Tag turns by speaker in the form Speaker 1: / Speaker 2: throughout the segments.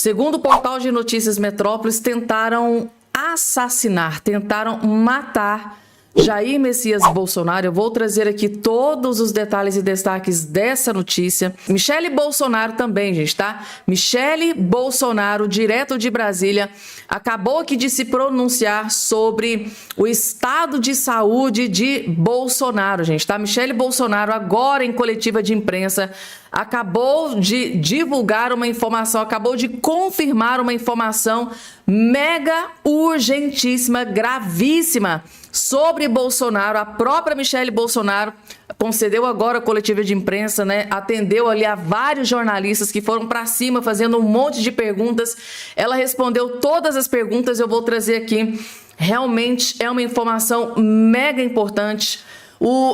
Speaker 1: Segundo o portal de notícias Metrópolis, tentaram assassinar, tentaram matar Jair Messias Bolsonaro. Eu vou trazer aqui todos os detalhes e destaques dessa notícia. Michele Bolsonaro também, gente, tá? Michele Bolsonaro, direto de Brasília, acabou aqui de se pronunciar sobre o estado de saúde de Bolsonaro, gente, tá? Michele Bolsonaro, agora em coletiva de imprensa, acabou de divulgar uma informação, acabou de confirmar uma informação mega urgentíssima, gravíssima sobre Bolsonaro. A própria Michele Bolsonaro concedeu agora a coletiva de imprensa, né? Atendeu ali a vários jornalistas que foram para cima fazendo um monte de perguntas. Ela respondeu todas as perguntas, eu vou trazer aqui. Realmente é uma informação mega importante.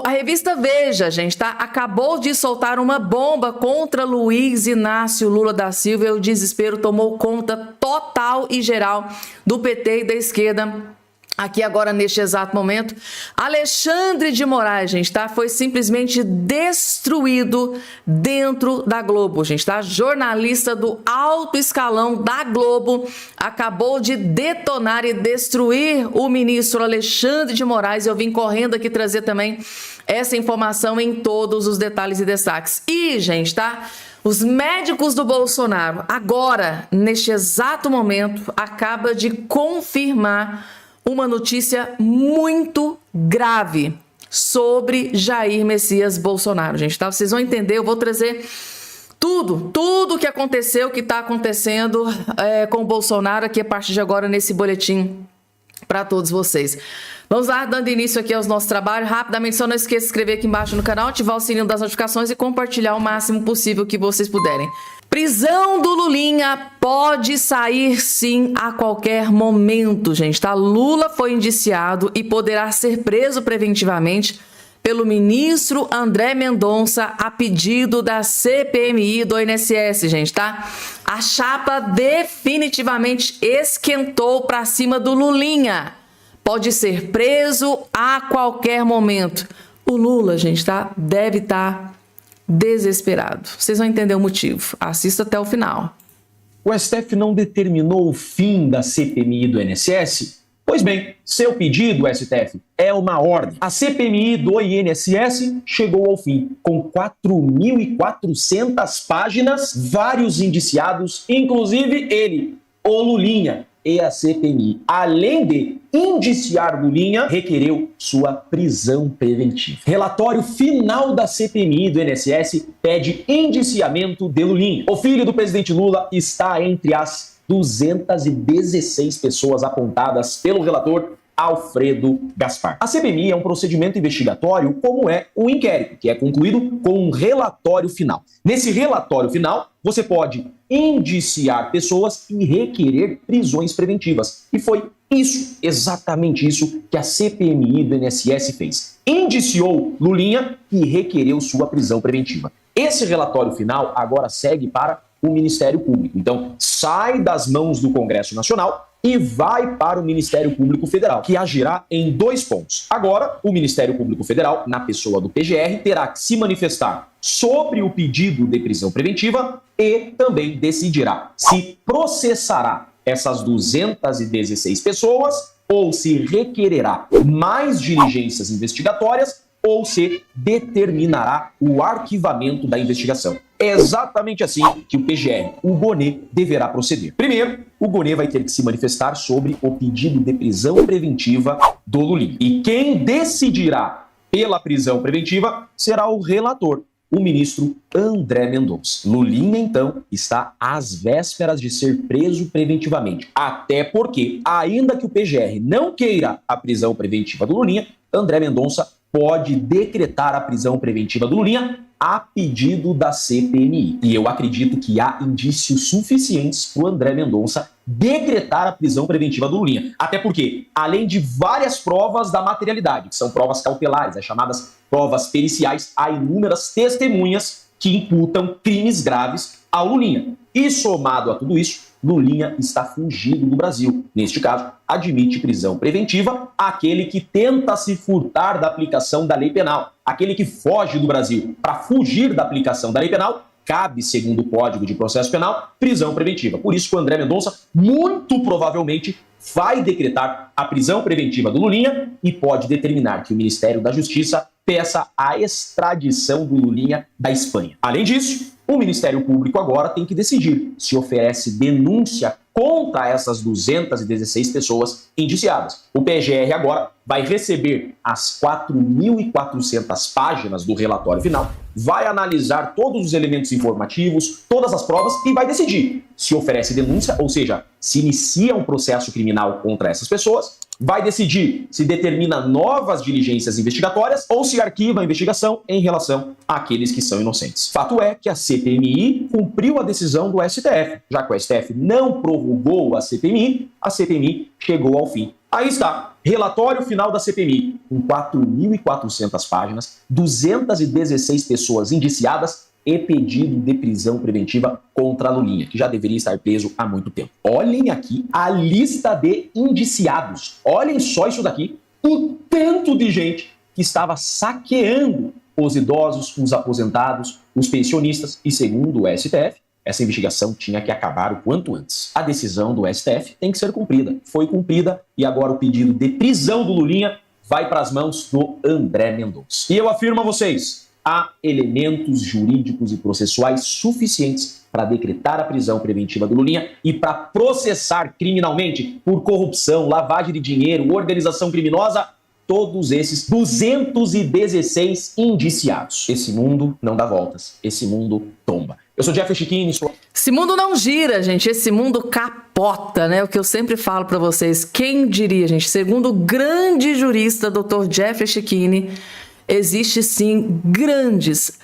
Speaker 1: A revista Veja, gente, tá? Acabou de soltar uma bomba contra Luiz Inácio Lula da Silva e o desespero tomou conta total e geral do PT e da esquerda. Aqui agora, neste exato momento, Alexandre de Moraes, gente, tá? Foi simplesmente destruído dentro da Globo, gente, tá? Jornalista do alto escalão da Globo acabou de detonar e destruir o ministro Alexandre de Moraes. Eu vim correndo aqui trazer também essa informação em todos os detalhes e destaques. E, gente, tá? Os médicos do Bolsonaro, agora, neste exato momento, acaba de confirmar uma notícia muito grave sobre Jair Messias Bolsonaro, gente, tá? Vocês vão entender, eu vou trazer tudo o que aconteceu, o que está acontecendo com o Bolsonaro aqui a partir de agora nesse boletim para todos vocês. Vamos lá, dando início aqui aos nossos trabalhos. Rapidamente, só não esqueça de se inscrever aqui embaixo no canal, ativar o sininho das notificações e compartilhar o máximo possível que vocês puderem. Prisão do Lulinha pode sair sim a qualquer momento, gente, tá? Lula foi indiciado e poderá ser preso preventivamente pelo ministro André Mendonça a pedido da CPMI do INSS, gente, tá? A chapa definitivamente esquentou para cima do Lulinha. Pode ser preso a qualquer momento. O Lula, gente, tá? Deve estar desesperado. Vocês vão entender o motivo. Assista até o final.
Speaker 2: O STF não determinou o fim da CPMI do INSS? Pois bem, seu pedido, STF, é uma ordem. A CPMI do INSS chegou ao fim, com 4.400 páginas, vários indiciados, inclusive ele, o Lulinha, e a CPMI, além de indiciar Lulinha, requereu sua prisão preventiva. Relatório final da CPMI do INSS pede indiciamento de Lulinha. O filho do presidente Lula está entre as 216 pessoas apontadas pelo relator Alfredo Gaspar. A CPMI é um procedimento investigatório como é o inquérito, que é concluído com um relatório final. Nesse relatório final, você pode indiciar pessoas e requerer prisões preventivas. E foi isso, exatamente isso, que a CPMI do INSS fez. Indiciou Lulinha e requereu sua prisão preventiva. Esse relatório final agora segue para o Ministério Público. Então, sai das mãos do Congresso Nacional e vai para o Ministério Público Federal, que agirá em 2 pontos. Agora, o Ministério Público Federal, na pessoa do PGR, terá que se manifestar sobre o pedido de prisão preventiva e também decidirá se processará essas 216 pessoas ou se requererá mais diligências investigatórias ou se determinará o arquivamento da investigação. É exatamente assim que o PGR, o Gonê, deverá proceder. Primeiro, o Gonê vai ter que se manifestar sobre o pedido de prisão preventiva do Lulinha. E quem decidirá pela prisão preventiva será o relator, o ministro André Mendonça. Lulinha, então, está às vésperas de ser preso preventivamente. Até porque, ainda que o PGR não queira a prisão preventiva do Lulinha, André Mendonça pode decretar a prisão preventiva do Lulinha a pedido da CPMI. E eu acredito que há indícios suficientes para o André Mendonça decretar a prisão preventiva do Lulinha. Até porque, além de várias provas da materialidade, que são provas cautelares, as chamadas provas periciais, há inúmeras testemunhas que imputam crimes graves ao Lulinha. E somado a tudo isso, Lulinha está fugido do Brasil. Neste caso, admite prisão preventiva aquele que tenta se furtar da aplicação da lei penal. Aquele que foge do Brasil para fugir da aplicação da lei penal cabe, segundo o Código de Processo Penal, prisão preventiva. Por isso que o André Mendonça, muito provavelmente, vai decretar a prisão preventiva do Lulinha e pode determinar que o Ministério da Justiça peça a extradição do Lulinha da Espanha. Além disso, o Ministério Público agora tem que decidir se oferece denúncia contra essas 216 pessoas indiciadas. O PGR agora vai receber as 4.400 páginas do relatório final, vai analisar todos os elementos informativos, todas as provas e vai decidir se oferece denúncia, ou seja, se inicia um processo criminal contra essas pessoas, vai decidir se determina novas diligências investigatórias ou se arquiva a investigação em relação àqueles que são inocentes. Fato é que a CPMI cumpriu a decisão do STF. Já que o STF não prorrogou a CPMI chegou ao fim. Aí está, relatório final da CPMI, com 4.400 páginas, 216 pessoas indiciadas e pedido de prisão preventiva contra Lulinha, que já deveria estar preso há muito tempo. Olhem aqui a lista de indiciados. Olhem só isso daqui, o tanto de gente que estava saqueando os idosos, os aposentados, os pensionistas, e segundo o STF, essa investigação tinha que acabar o quanto antes. A decisão do STF tem que ser cumprida. Foi cumprida e agora o pedido de prisão do Lulinha vai para as mãos do André Mendonça. E eu afirmo a vocês, há elementos jurídicos e processuais suficientes para decretar a prisão preventiva do Lulinha e para processar criminalmente por corrupção, lavagem de dinheiro, organização criminosa, todos esses 216 indiciados. Esse mundo não dá voltas, esse mundo tomba. Eu sou Jeffrey Checchini.
Speaker 1: Esse mundo não gira, gente. Esse mundo capota, né? O que eu sempre falo para vocês. Quem diria, gente? Segundo o grande jurista, Dr. Jeffrey Checchini, existe sim grandes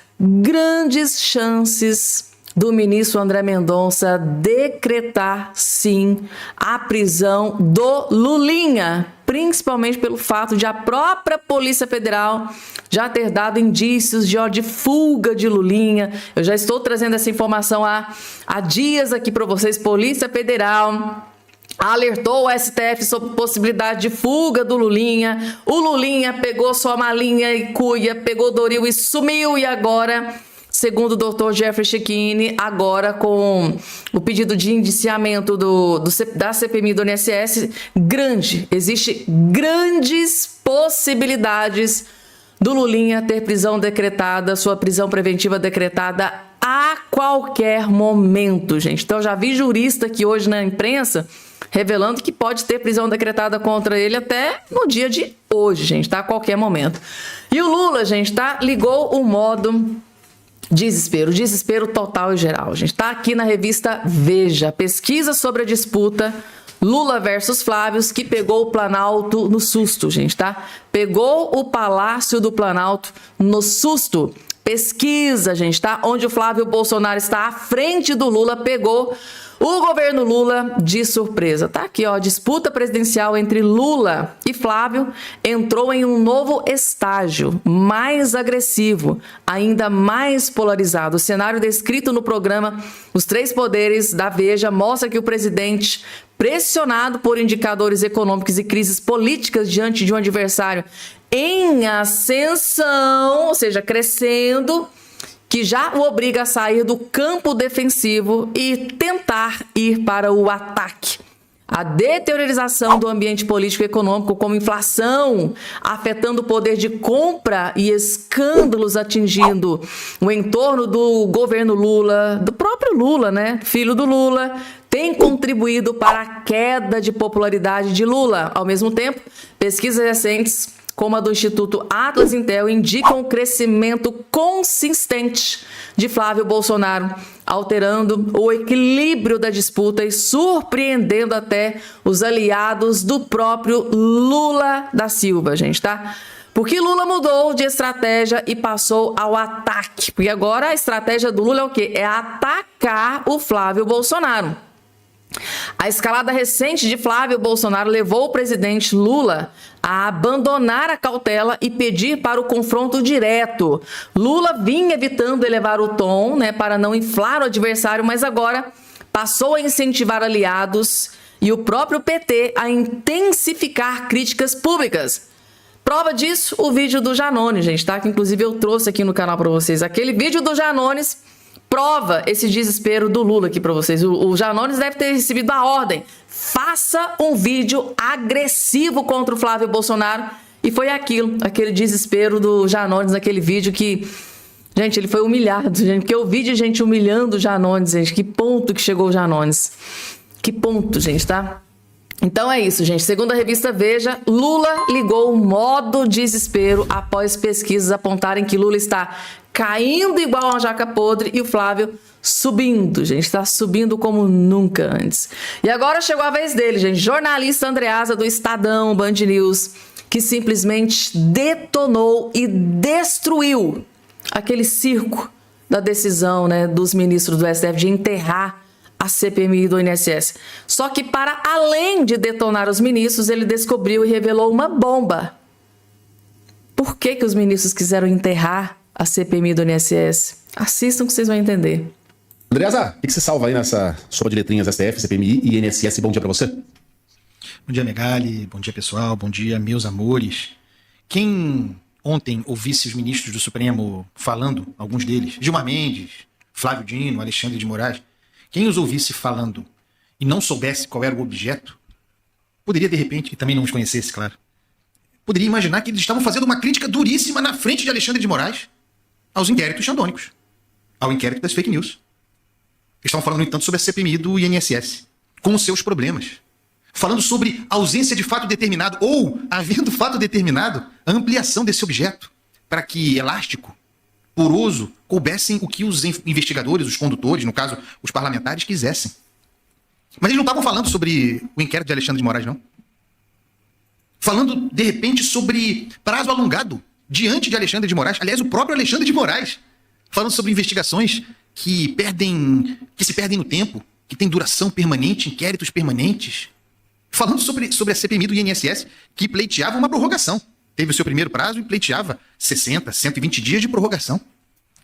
Speaker 1: chances do ministro André Mendonça decretar sim a prisão do Lulinha, principalmente pelo fato de a própria Polícia Federal já ter dado indícios de fuga de Lulinha. Eu já estou trazendo essa informação há dias aqui para vocês. Polícia Federal alertou o STF sobre possibilidade de fuga do Lulinha. O Lulinha pegou sua malinha e cuia, pegou Doril e sumiu. E agora, segundo o Dr. Jeffrey Checchini, agora com o pedido de indiciamento da CPMI do INSS, existe grandes possibilidades do Lulinha ter prisão decretada, sua prisão preventiva decretada a qualquer momento, gente. Então, já vi jurista aqui hoje na imprensa revelando que pode ter prisão decretada contra ele até no dia de hoje, gente, tá? A qualquer momento. E o Lula, gente, tá? Ligou o modo desespero total e geral, gente. Tá aqui na revista Veja, pesquisa sobre a disputa Lula versus Flávio, que pegou o Planalto no susto, gente, tá? Pegou o Palácio do Planalto no susto. Pesquisa, gente, tá? Onde o Flávio Bolsonaro está à frente do Lula, pegou o governo Lula de surpresa. Tá aqui, ó, disputa presidencial entre Lula e Flávio entrou em um novo estágio, mais agressivo, ainda mais polarizado. O cenário descrito no programa Os Três Poderes da Veja mostra que o presidente, pressionado por indicadores econômicos e crises políticas diante de um adversário em ascensão, ou seja, crescendo, que já o obriga a sair do campo defensivo e tentar ir para o ataque. A deteriorização do ambiente político e econômico, como inflação, afetando o poder de compra e escândalos atingindo o entorno do governo Lula, do próprio Lula, né? Filho do Lula, tem contribuído para a queda de popularidade de Lula. Ao mesmo tempo, pesquisas recentes, como a do Instituto Atlas Intel, indicam o crescimento consistente de Flávio Bolsonaro, alterando o equilíbrio da disputa e surpreendendo até os aliados do próprio Lula da Silva, gente, tá? Porque Lula mudou de estratégia e passou ao ataque. Porque agora a estratégia do Lula é o quê? É atacar o Flávio Bolsonaro. A escalada recente de Flávio Bolsonaro levou o presidente Lula a abandonar a cautela e pedir para o confronto direto. Lula vinha evitando elevar o tom, né, para não inflar o adversário, mas agora passou a incentivar aliados e o próprio PT a intensificar críticas públicas. Prova disso, o vídeo do Janones, gente, tá? Que inclusive eu trouxe aqui no canal para vocês. Aquele vídeo do Janones prova esse desespero do Lula aqui para vocês. O Janones deve ter recebido a ordem. Faça um vídeo agressivo contra o Flávio Bolsonaro. E foi aquele desespero do Janones naquele vídeo que... Gente, ele foi humilhado, gente. Porque eu vi de gente humilhando o Janones, gente. Que ponto que chegou o Janones. Que ponto, gente, tá? Então é isso, gente. Segundo a revista Veja, Lula ligou o modo desespero após pesquisas apontarem que Lula está caindo igual uma jaca podre e o Flávio subindo, gente. Está subindo como nunca antes. E agora chegou a vez dele, gente. Jornalista Andreasa do Estadão, Band News, que simplesmente detonou e destruiu aquele circo da decisão, né, dos ministros do STF de enterrar a CPMI do INSS. Só que para além de detonar os ministros, ele descobriu e revelou uma bomba. Por que os ministros quiseram enterrar a CPMI do INSS? Assistam que vocês vão entender.
Speaker 3: Andreasa, o que você salva aí nessa sopa de letrinhas STF, CPMI e INSS? Bom dia pra você.
Speaker 4: Bom dia, Megali. Bom dia, pessoal. Bom dia, meus amores. Quem ontem ouvisse os ministros do Supremo falando, alguns deles, Gilmar Mendes, Flávio Dino, Alexandre de Moraes, quem os ouvisse falando e não soubesse qual era o objeto, poderia, de repente, e também não os conhecesse, claro, poderia imaginar que eles estavam fazendo uma crítica duríssima na frente de Alexandre de Moraes aos inquéritos xandônicos, ao inquérito das fake news. Eles estavam falando, no entanto, sobre a CPMI do INSS, com os seus problemas. Falando sobre ausência de fato determinado, ou, havendo fato determinado, a ampliação desse objeto, para que elástico, poroso, coubessem o que os investigadores, os condutores, no caso, os parlamentares, quisessem. Mas eles não estavam falando sobre o inquérito de Alexandre de Moraes, não. Falando, de repente, sobre prazo alongado diante de Alexandre de Moraes. Aliás, o próprio Alexandre de Moraes, falando sobre investigações que se perdem no tempo, que têm duração permanente, inquéritos permanentes. Falando sobre a CPMI do INSS, que pleiteava uma prorrogação. Teve o seu primeiro prazo e pleiteava 60, 120 dias de prorrogação.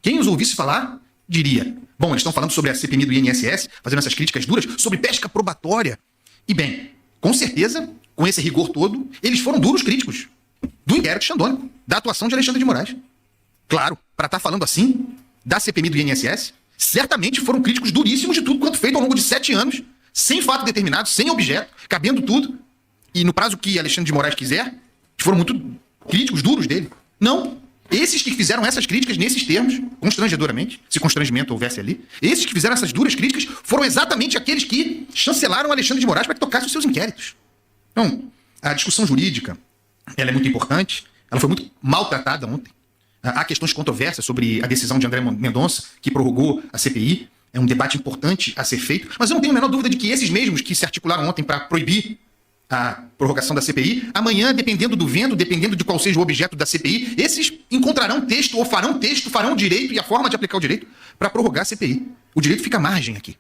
Speaker 4: Quem os ouvisse falar, diria, bom, eles estão falando sobre a CPMI do INSS, fazendo essas críticas duras, sobre pesca probatória. E bem, com certeza, com esse rigor todo, eles foram duros críticos do inquérito xandônico, da atuação de Alexandre de Moraes. Claro, para estar falando assim, da CPMI do INSS, certamente foram críticos duríssimos de tudo quanto feito ao longo de 7 anos, sem fato determinado, sem objeto, cabendo tudo, e no prazo que Alexandre de Moraes quiser, foram muito críticos, duros dele. Não. Esses que fizeram essas críticas nesses termos, constrangedoramente, se constrangimento houvesse ali, esses que fizeram essas duras críticas foram exatamente aqueles que chancelaram Alexandre de Moraes para que tocasse os seus inquéritos. Então, a discussão jurídica, ela é muito importante, ela foi muito maltratada ontem. Há questões controversas sobre a decisão de André Mendonça, que prorrogou a CPI. É um debate importante a ser feito, mas eu não tenho a menor dúvida de que esses mesmos que se articularam ontem para proibir a prorrogação da CPI, amanhã, dependendo do vento, dependendo de qual seja o objeto da CPI, esses encontrarão texto ou farão o direito e a forma de aplicar o direito para prorrogar a CPI. O direito fica à margem aqui.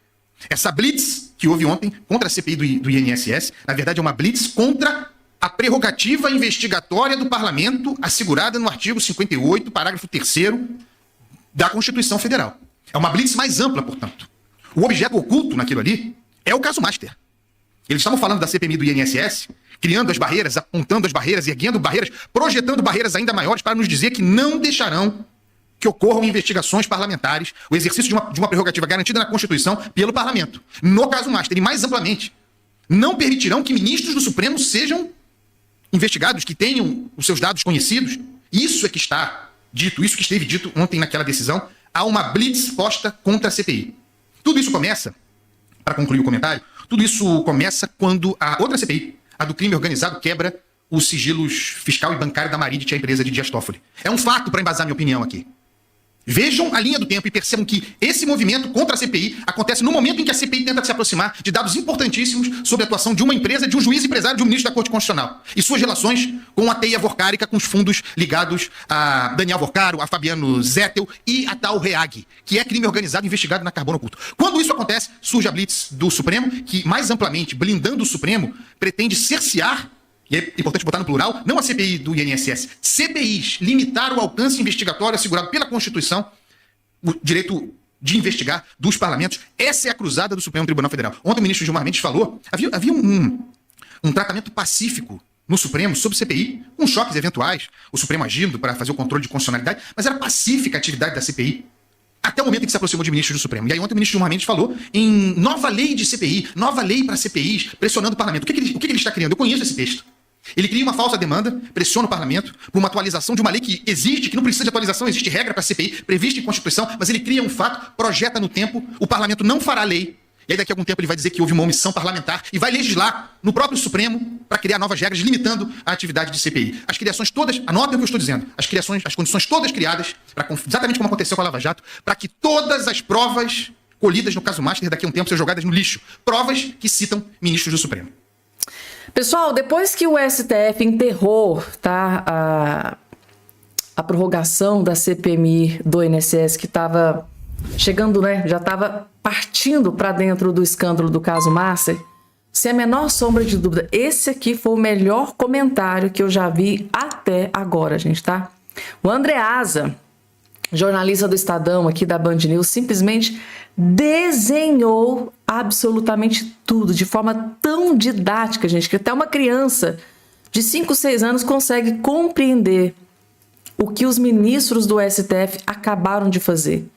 Speaker 4: Essa blitz que houve ontem contra a CPI do INSS, na verdade é uma blitz contra a prerrogativa investigatória do Parlamento assegurada no artigo 58, parágrafo 3º da Constituição Federal. É uma blitz mais ampla, portanto. O objeto oculto naquilo ali é o caso Master. Eles estavam falando da CPMI do INSS, criando as barreiras, apontando as barreiras, erguendo barreiras, projetando barreiras ainda maiores para nos dizer que não deixarão que ocorram investigações parlamentares, o exercício de uma prerrogativa garantida na Constituição pelo Parlamento. No caso Master, e mais amplamente, não permitirão que ministros do Supremo sejam investigados, que tenham os seus dados conhecidos. Isso é que está dito, isso que esteve dito ontem naquela decisão. Há uma blitz posta contra a CPI. Tudo isso começa, para concluir o comentário, tudo isso começa quando a outra CPI, a do crime organizado, quebra os sigilos fiscal e bancário da Marinette, a empresa de Dias Toffoli. É um fato para embasar minha opinião aqui. Vejam a linha do tempo e percebam que esse movimento contra a CPI acontece no momento em que a CPI tenta se aproximar de dados importantíssimos sobre a atuação de uma empresa, de um juiz empresário, de um ministro da Corte Constitucional e suas relações com a teia vorcárica, com os fundos ligados a Daniel Vorcaro, a Fabiano Zettel e a tal REAG, que é crime organizado investigado na Carbono Oculto. Quando isso acontece, surge a blitz do Supremo, que mais amplamente, blindando o Supremo, pretende cercear, e é importante botar no plural, não a CPI do INSS, CPIs, limitar o alcance investigatório assegurado pela Constituição, o direito de investigar dos parlamentos. Essa é a cruzada do Supremo Tribunal Federal. Ontem o ministro Gilmar Mendes falou, havia um tratamento pacífico no Supremo sobre CPI, com choques eventuais, o Supremo agindo para fazer o controle de constitucionalidade, mas era pacífica a atividade da CPI. até o momento em que se aproximou de ministros do Supremo. E aí ontem o ministro Gilmar Mendes falou em nova lei de CPI, nova lei para CPIs, pressionando o parlamento. O que ele está criando? Eu conheço esse texto. Ele cria uma falsa demanda, pressiona o parlamento por uma atualização de uma lei que existe, que não precisa de atualização, existe regra para CPI, prevista em Constituição, mas ele cria um fato, projeta no tempo, o parlamento não fará lei, e aí daqui a algum tempo ele vai dizer que houve uma omissão parlamentar e vai legislar no próprio Supremo para criar novas regras, limitando a atividade de CPI. As criações todas, anotem o que eu estou dizendo, as condições todas criadas, exatamente como aconteceu com a Lava Jato, para que todas as provas colhidas no caso Master daqui a um tempo sejam jogadas no lixo. Provas que citam ministros do Supremo.
Speaker 1: Pessoal, depois que o STF enterrou, tá, a prorrogação da CPMI do INSS, que estava chegando, né, já estava partindo para dentro do escândalo do caso Master, sem a menor sombra de dúvida, esse aqui foi o melhor comentário que eu já vi até agora, gente, tá? O Andreasa, jornalista do Estadão aqui da Band News, simplesmente desenhou absolutamente tudo de forma tão didática, gente, que até uma criança de 5, 6 anos consegue compreender o que os ministros do STF acabaram de fazer.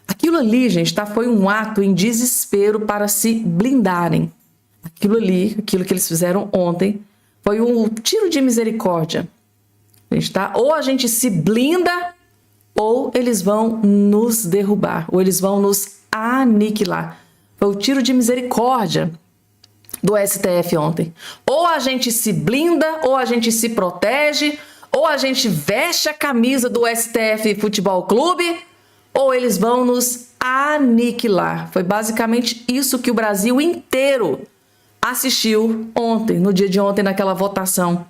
Speaker 1: Aquilo ali, gente, tá, foi um ato em desespero para se blindarem. Aquilo que eles fizeram ontem, foi um tiro de misericórdia. Gente, tá? Ou a gente se blinda, ou eles vão nos derrubar, ou eles vão nos aniquilar. Foi o tiro de misericórdia do STF ontem. Ou a gente se blinda, ou a gente se protege, ou a gente veste a camisa do STF Futebol Clube, ou eles vão nos aniquilar. Foi basicamente isso que o Brasil inteiro assistiu ontem, no dia de ontem, naquela votação.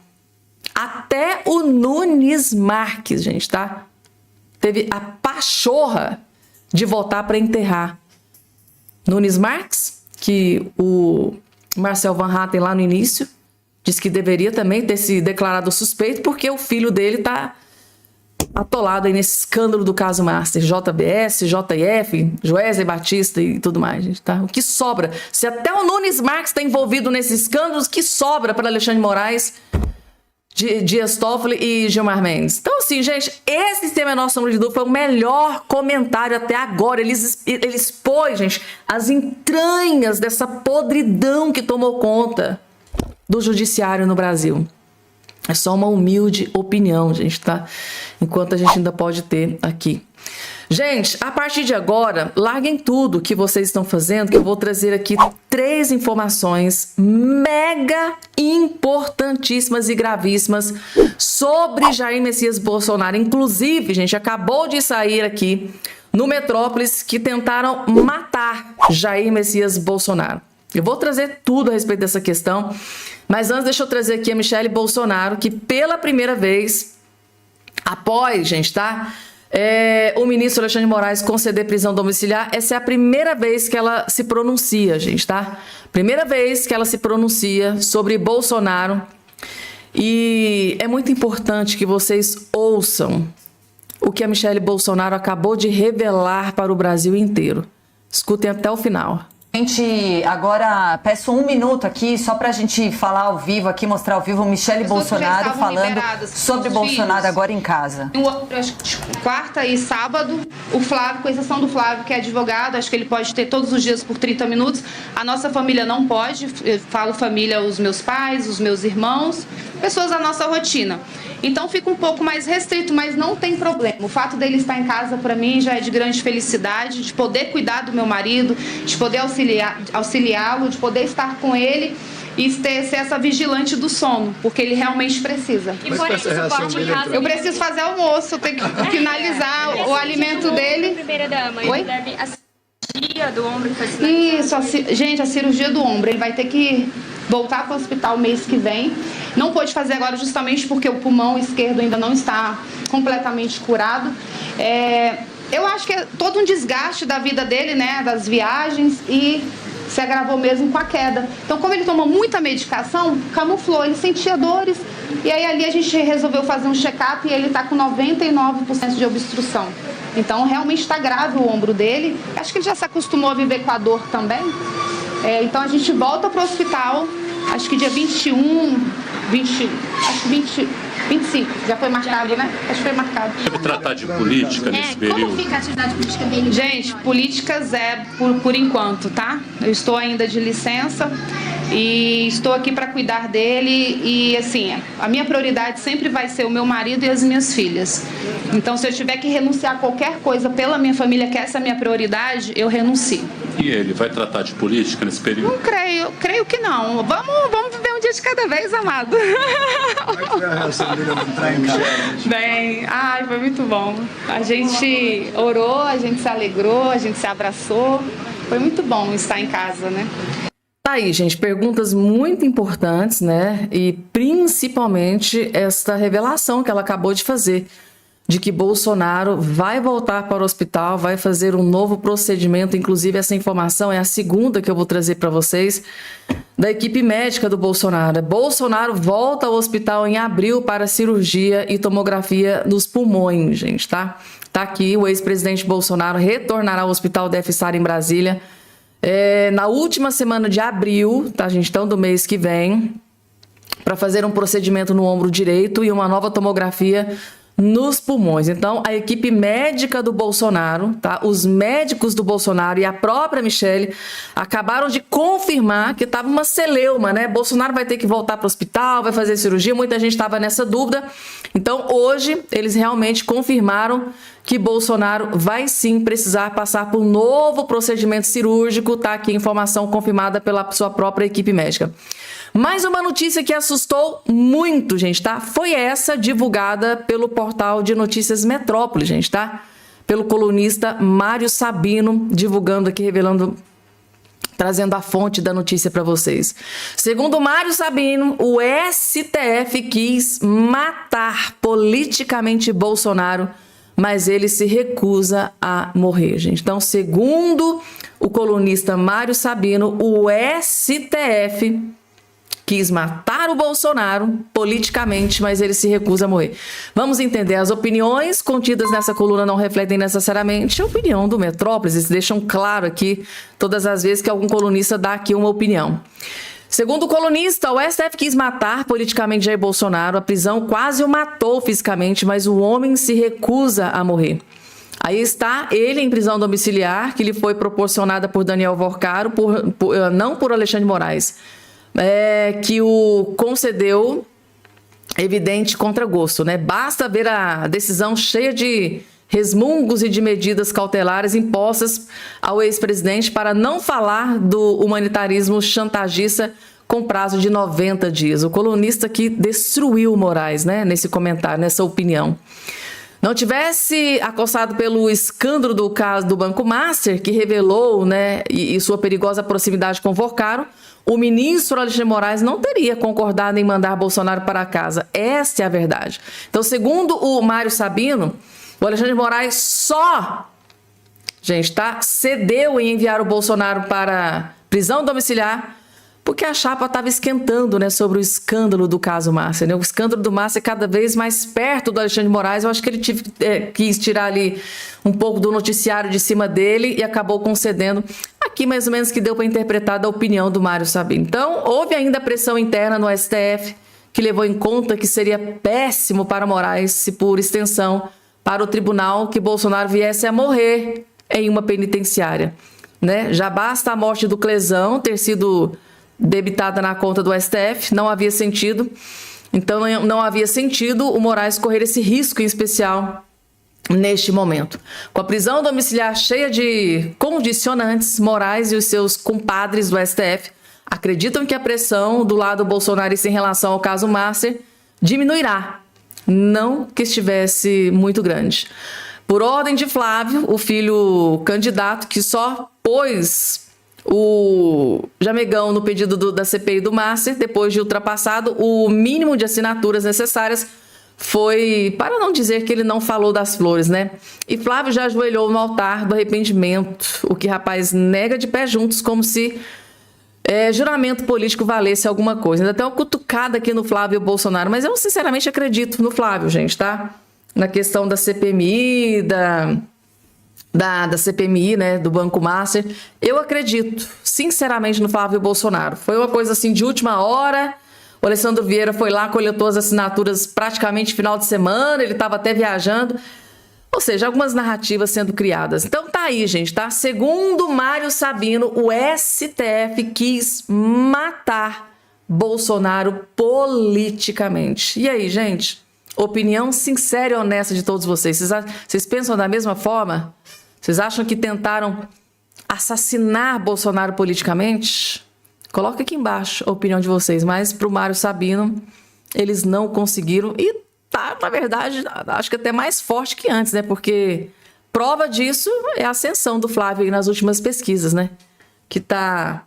Speaker 1: Até o Nunes Marques, gente, tá? Teve a pachorra de votar para enterrar. Nunes Marques, que o Marcel Van Hatten lá no início disse que deveria também ter se declarado suspeito porque o filho dele tá atolado aí nesse escândalo do caso Master, JBS, JF, Joesley Batista e tudo mais, gente, tá? O que sobra? Se até o Nunes Marques está envolvido nesses escândalos, o que sobra para Alexandre Moraes, Dias Toffoli e Gilmar Mendes? Então, assim, gente, esse, sem a menor sombra de dúvida, foi o melhor comentário até agora. Ele expôs, gente, as entranhas dessa podridão que tomou conta do judiciário no Brasil. É só uma humilde opinião, gente, tá? Enquanto a gente ainda pode ter aqui. Gente, a partir de agora, larguem tudo que vocês estão fazendo, que eu vou trazer aqui 3 informações mega importantíssimas e gravíssimas sobre Jair Messias Bolsonaro. Inclusive, gente, acabou de sair aqui no Metrópolis que tentaram matar Jair Messias Bolsonaro. Eu vou trazer tudo a respeito dessa questão, mas antes deixa eu trazer aqui a Michele Bolsonaro, que pela primeira vez, após, gente, tá? O ministro Alexandre de Moraes conceder prisão domiciliar, essa é a primeira vez que ela se pronuncia, gente, tá? Primeira vez que ela se pronuncia sobre Bolsonaro. E é muito importante que vocês ouçam o que a Michele Bolsonaro acabou de revelar para o Brasil inteiro. Escutem até o final.
Speaker 5: Gente, agora peço 1 minuto aqui, só pra gente falar ao vivo aqui, mostrar ao vivo, Michele Bolsonaro falando sobre Bolsonaro filhos. Agora em casa.
Speaker 6: Quarta e sábado, o Flávio, com exceção do Flávio, que é advogado, acho que ele pode ter todos os dias por 30 minutos. A nossa família não pode, eu falo família, os meus pais, os meus irmãos, pessoas da nossa rotina. Então fica um pouco mais restrito, mas não tem problema. O fato dele estar em casa, para mim, já é de grande felicidade, de poder cuidar do meu marido, de poder auxiliá-lo, de poder estar com ele e ser essa vigilante do sono, porque ele realmente precisa.
Speaker 7: E por esse suporte em casa,
Speaker 6: eu preciso fazer almoço, eu tenho que finalizar o alimento dele.
Speaker 7: Primeira-dama,
Speaker 6: Oi?
Speaker 7: ele deve a cirurgia do ombro que foi
Speaker 6: Isso, gente, a cirurgia do ombro, ele vai ter que voltar para o hospital mês que vem. Não pôde fazer agora justamente porque o pulmão esquerdo ainda não está completamente curado. Eu acho que é todo um desgaste da vida dele, né, das viagens, e se agravou mesmo com a queda. Então, como ele tomou muita medicação, camuflou, ele sentia dores, e aí ali a gente resolveu fazer um check-up e ele está com 99% de obstrução. Então, realmente está grave o ombro dele. Acho que ele já se acostumou a viver com a dor também. Então, a gente volta para o hospital acho que dia 25, já foi marcado, né? Acho que foi marcado.
Speaker 8: Deve tratar de política nesse período?
Speaker 7: Como fica a atividade política dele?
Speaker 6: Gente, política zero por enquanto, tá? Eu estou ainda de licença e estou aqui para cuidar dele e, assim, a minha prioridade sempre vai ser o meu marido e as minhas filhas. Então, se eu tiver que renunciar a qualquer coisa pela minha família, que essa é a minha prioridade, eu renuncio.
Speaker 8: E ele vai tratar de política nesse período?
Speaker 6: Não creio que não. Vamos viver um dia de cada vez, amado. Bem, foi muito bom. A gente orou, a gente se alegrou, a gente se abraçou. Foi muito bom estar em casa, né?
Speaker 1: Tá aí, gente, perguntas muito importantes, né? E principalmente esta revelação que ela acabou de fazer, de que Bolsonaro vai voltar para o hospital, vai fazer um novo procedimento. Inclusive, essa informação é a segunda que eu vou trazer para vocês, da equipe médica do Bolsonaro. Bolsonaro volta ao hospital em abril para cirurgia e tomografia nos pulmões, gente, tá? Tá aqui, o ex-presidente Bolsonaro retornará ao hospital DF-SAR em Brasília na última semana de abril, tá, gente? Então, do mês que vem, para fazer um procedimento no ombro direito e uma nova tomografia nos pulmões. Então, a equipe médica do Bolsonaro, tá? Os médicos do Bolsonaro e a própria Michelle acabaram de confirmar que estava uma celeuma, né? Bolsonaro vai ter que voltar para o hospital, vai fazer cirurgia, muita gente estava nessa dúvida. Então, hoje, eles realmente confirmaram que Bolsonaro vai sim precisar passar por um novo procedimento cirúrgico, tá? Aqui, informação confirmada pela sua própria equipe médica. Mais uma notícia que assustou muito, gente, tá? Foi essa divulgada pelo portal de notícias Metrópole, gente, tá? Pelo colunista Mário Sabino, divulgando aqui, revelando, trazendo a fonte da notícia para vocês. Segundo Mário Sabino, o STF quis matar politicamente Bolsonaro, mas ele se recusa a morrer, gente. Então, segundo o colunista Mário Sabino, o STF quis matar o Bolsonaro politicamente, mas ele se recusa a morrer. Vamos entender, as opiniões contidas nessa coluna não refletem necessariamente a opinião do Metrópolis, eles deixam claro aqui todas as vezes que algum colunista dá aqui uma opinião. Segundo o colunista, o STF quis matar politicamente Jair Bolsonaro, a prisão quase o matou fisicamente, mas o homem se recusa a morrer. Aí está ele em prisão domiciliar, que lhe foi proporcionada por Daniel Vorcaro, não por Alexandre Moraes, que o concedeu evidente contragosto, né? Basta ver a decisão cheia de resmungos e de medidas cautelares impostas ao ex-presidente para não falar do humanitarismo chantagista com prazo de 90 dias. O colunista que destruiu Moraes, né? Nesse comentário, nessa opinião. Não tivesse acossado pelo escândalo do caso do Banco Master, que revelou, né, e sua perigosa proximidade com Vorcaro, o ministro Alexandre Moraes não teria concordado em mandar Bolsonaro para casa. Esta é a verdade. Então, segundo o Mário Sabino, o Alexandre Moraes só, gente, tá, cedeu em enviar o Bolsonaro para prisão domiciliar porque a chapa estava esquentando, né, sobre o escândalo do caso Master, né? O escândalo do Master cada vez mais perto do Alexandre Moraes. Eu acho que ele quis tirar ali um pouco do noticiário de cima dele e acabou concedendo aqui mais ou menos que deu para interpretar da opinião do Mário Sabino. Então, houve ainda pressão interna no STF que levou em conta que seria péssimo para Moraes, se por extensão para o tribunal, que Bolsonaro viesse a morrer em uma penitenciária, né? Já basta a morte do Clesão ter sido debitada na conta do STF, não havia sentido. Então, não havia sentido o Moraes correr esse risco em especial neste momento. Com a prisão domiciliar cheia de condicionantes, Moraes e os seus compadres do STF acreditam que a pressão do lado bolsonarista em relação ao caso Master diminuirá, não que estivesse muito grande. Por ordem de Flávio, o filho candidato que só pôs o Jamegão no pedido da CPI do Master, depois de ultrapassado o mínimo de assinaturas necessárias, foi, para não dizer que ele não falou das flores, né? E Flávio já ajoelhou no altar do arrependimento, o que rapaz nega de pé juntos, como se juramento político valesse alguma coisa. Ainda tem uma cutucada aqui no Flávio Bolsonaro, mas eu sinceramente acredito no Flávio, gente, tá? Na questão da CPMI, da CPMI, né, do Banco Master. Eu acredito, sinceramente, no Flávio Bolsonaro. Foi uma coisa assim de última hora. O Alessandro Vieira foi lá, coletou as assinaturas praticamente final de semana, ele estava até viajando. Ou seja, algumas narrativas sendo criadas. Então tá aí, gente, tá? Segundo Mário Sabino, o STF quis matar Bolsonaro politicamente. E aí, gente? Opinião sincera e honesta de todos vocês. Vocês pensam da mesma forma? Vocês acham que tentaram assassinar Bolsonaro politicamente? Coloca aqui embaixo a opinião de vocês. Mas pro Mário Sabino, eles não conseguiram. E tá, na verdade, acho que até mais forte que antes, né? Porque prova disso é a ascensão do Flávio aí nas últimas pesquisas, né? Que tá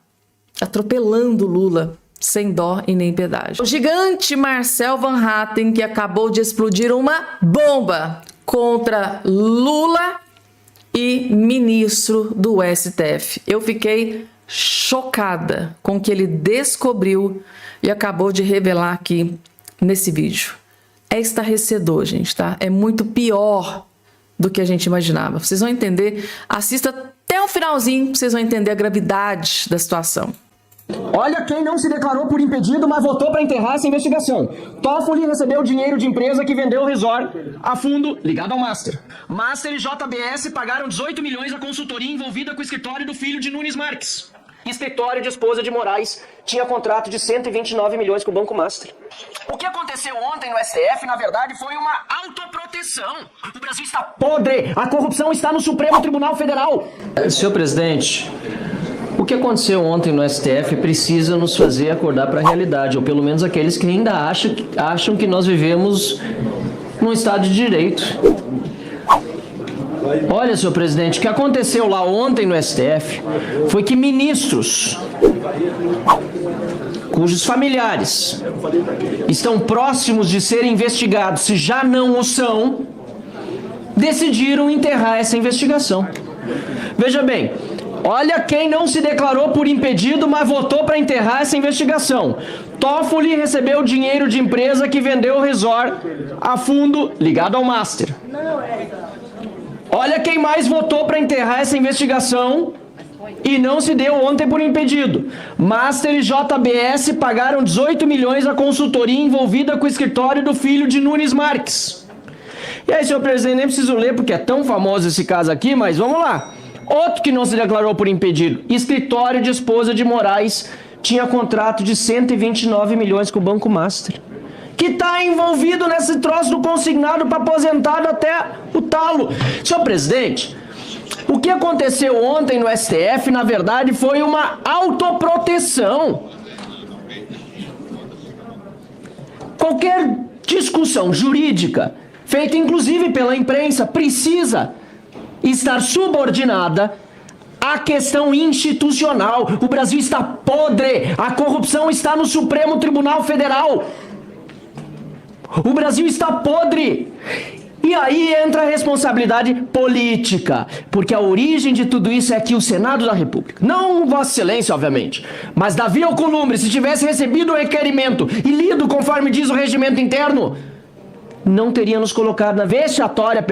Speaker 1: atropelando Lula sem dó e nem piedade. O gigante Marcel Van Hatten, que acabou de explodir uma bomba contra Lula e ministro do STF. Eu fiquei chocada com o que ele descobriu e acabou de revelar aqui nesse vídeo. É estarrecedor, gente, tá? É muito pior do que a gente imaginava. Vocês vão entender. Assista até o finalzinho, vocês vão entender a gravidade da situação.
Speaker 9: Olha quem não se declarou por impedido, mas votou para enterrar essa investigação. Toffoli recebeu dinheiro de empresa que vendeu o resort a fundo ligado ao Master. Master e JBS pagaram 18 milhões à consultoria envolvida com o escritório do filho de Nunes Marques. Escritório de esposa de Moraes tinha contrato de 129 milhões com o Banco Master. O que aconteceu ontem no STF, na verdade, foi uma autoproteção. O Brasil está podre, a corrupção está no Supremo Tribunal Federal.
Speaker 10: Senhor presidente, o que aconteceu ontem no STF precisa nos fazer acordar para a realidade, ou pelo menos aqueles que ainda acham que nós vivemos num Estado de Direito. Olha, senhor presidente, o que aconteceu lá ontem no STF foi que ministros cujos familiares estão próximos de serem investigados, se já não o são, decidiram enterrar essa investigação. Veja bem, olha quem não se declarou por impedido, mas votou para enterrar essa investigação. Toffoli recebeu dinheiro de empresa que vendeu o resort a fundo ligado ao Master. Olha quem mais votou para enterrar essa investigação e não se deu ontem por impedido. Master e JBS pagaram 18 milhões à consultoria envolvida com o escritório do filho de Nunes Marques. E aí, senhor presidente, nem preciso ler porque é tão famoso esse caso aqui, mas vamos lá. Outro que não se declarou por impedido, escritório de esposa de Moraes tinha contrato de 129 milhões com o Banco Master, que está envolvido nesse troço do consignado para aposentado até o talo. Senhor presidente, o que aconteceu ontem no STF, na verdade, foi uma autoproteção. Qualquer discussão jurídica, feita inclusive pela imprensa, precisa estar subordinada à questão institucional. O Brasil está podre, a corrupção está no Supremo Tribunal Federal. O Brasil está podre. E aí entra a responsabilidade política, porque a origem de tudo isso é que o Senado da República, não Vossa Excelência, obviamente, mas Davi Alcolumbre, se tivesse recebido o requerimento e lido conforme diz o regimento interno, não teria nos colocado na vexatória,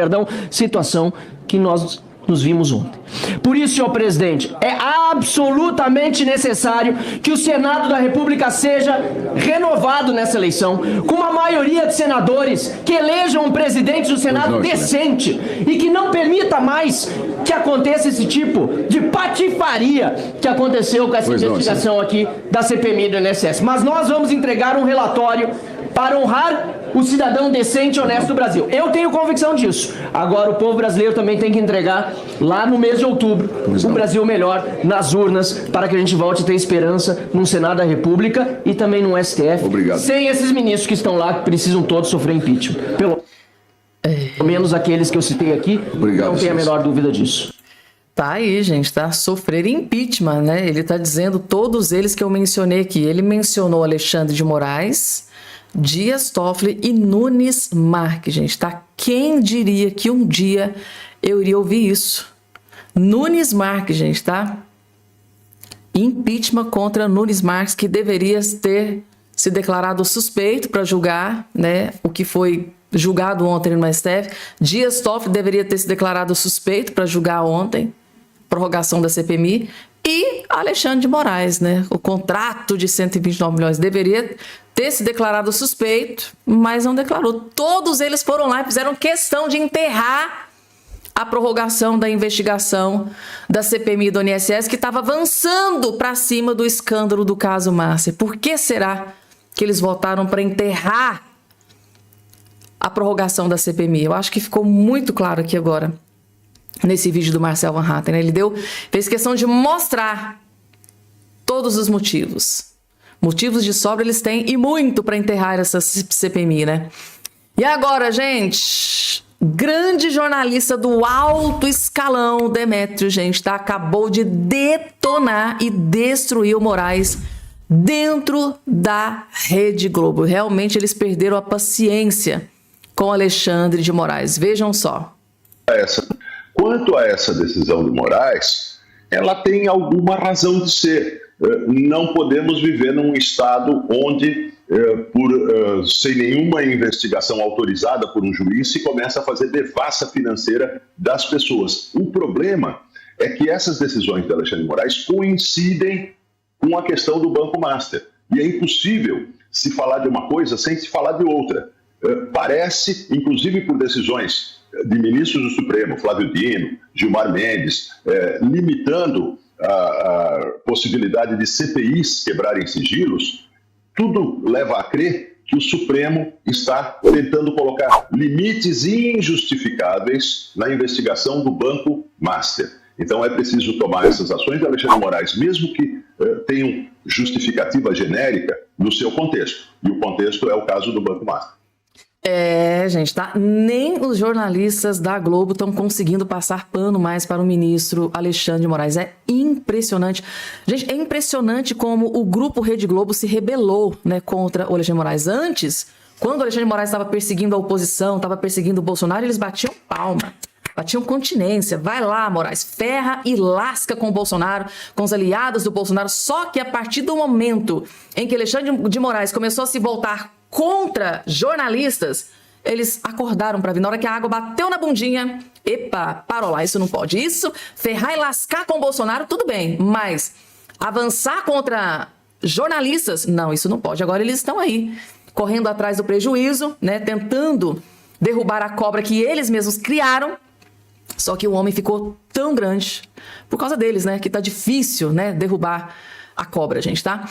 Speaker 10: situação que nós nos vimos ontem. Por isso, senhor presidente, é absolutamente necessário que o Senado da República seja renovado nessa eleição, com uma maioria de senadores que elejam um presidente do Senado decente e que não permita mais que aconteça esse tipo de patifaria que aconteceu com essa investigação aqui da CPMI do INSS. Mas nós vamos entregar um relatório para honrar o cidadão decente e honesto do Brasil. Eu tenho convicção disso. Agora o povo brasileiro também tem que entregar lá no mês de outubro um Brasil melhor nas urnas, para que a gente volte a ter esperança num Senado da República e também no STF. Obrigado. Sem esses ministros que estão lá, que precisam todos sofrer impeachment. Pelo menos aqueles que eu citei aqui. Obrigado, não tenho a menor dúvida disso.
Speaker 1: Tá aí, gente, tá? Sofrer impeachment, né? Ele tá dizendo todos eles que eu mencionei aqui. Ele mencionou Alexandre de Moraes, Dias Toffoli e Nunes Marques, gente, tá? Quem diria que um dia eu iria ouvir isso? Nunes Marques, gente, tá? Impeachment contra Nunes Marques, que deveria ter se declarado suspeito para julgar, né, o que foi julgado ontem no STF. Dias Toffoli deveria ter se declarado suspeito para julgar ontem, prorrogação da CPMI. E Alexandre de Moraes, né? O contrato de 129 milhões deveria ter se declarado suspeito, mas não declarou. Todos eles foram lá e fizeram questão de enterrar a prorrogação da investigação da CPMI do INSS, que estava avançando para cima do escândalo do caso Márcia. Por que será que eles votaram para enterrar a prorrogação da CPMI? Eu acho que ficou muito claro aqui agora, nesse vídeo do Marcel Van Hatten, né? Ele fez questão de mostrar todos os motivos. Motivos de sobra eles têm, e muito para enterrar essa CPMI, né? E agora, gente, grande jornalista do alto escalão, Demétrio, gente, tá? Acabou de detonar e destruir o Moraes dentro da Rede Globo. Realmente eles perderam a paciência com Alexandre de Moraes. Vejam só.
Speaker 11: Quanto a essa decisão do Moraes, ela tem alguma razão de ser. Não podemos viver num estado onde, sem nenhuma investigação autorizada por um juiz, se começa a fazer devassa financeira das pessoas. O problema é que essas decisões de Alexandre de Moraes coincidem com a questão do Banco Master. E é impossível se falar de uma coisa sem se falar de outra. Parece, inclusive por decisões de ministros do Supremo, Flávio Dino, Gilmar Mendes, limitando a possibilidade de CPIs quebrarem sigilos, tudo leva a crer que o Supremo está tentando colocar limites injustificáveis na investigação do Banco Master. Então é preciso tomar essas ações de Alexandre de Moraes, mesmo que tenham justificativa genérica, no seu contexto. E o contexto é o caso do Banco Master.
Speaker 1: Gente, tá? Nem os jornalistas da Globo estão conseguindo passar pano mais para o ministro Alexandre de Moraes. É impressionante. Gente, é impressionante como o grupo Rede Globo se rebelou, né, contra o Alexandre de Moraes. Antes, quando o Alexandre de Moraes estava perseguindo a oposição, estava perseguindo o Bolsonaro, eles batiam palma, batiam continência. Vai lá, Moraes, ferra e lasca com o Bolsonaro, com os aliados do Bolsonaro. Só que a partir do momento em que Alexandre de Moraes começou a se voltar contra jornalistas, eles acordaram para vir. Na hora que a água bateu na bundinha, epa, parou lá, isso não pode. Isso, ferrar e lascar com o Bolsonaro, tudo bem, mas avançar contra jornalistas, não, isso não pode. Agora eles estão aí, correndo atrás do prejuízo, né, tentando derrubar a cobra que eles mesmos criaram, só que o homem ficou tão grande, por causa deles, né, que tá difícil, né, derrubar a cobra, gente, tá?